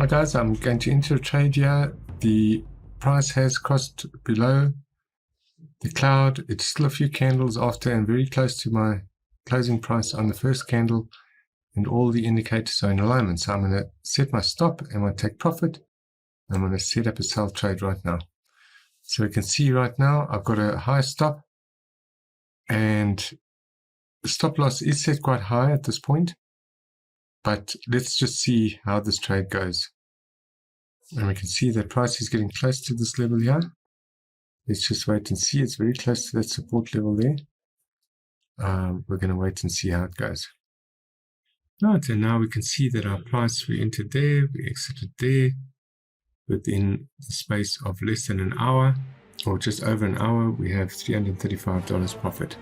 Hi guys, I'm going to enter a trade here. The price has crossed below the cloud. It's still a few candles after and very close to my closing price on the first candle, and all the indicators are in alignment. So I'm going to set my stop and I'm going to take profit. I'm going to set up a sell trade right now. So we can see right now I've got a high stop, and the stop loss is set quite high at this point. But let's just see how this trade goes. And we can see that price is getting close to this level here. Let's just wait and see. It's very close to that support level there. We're going to wait and see how it goes. Right, and now we can see that our price, we entered there, we exited there within the space of less than an hour, or just over an hour. We have $335 profit.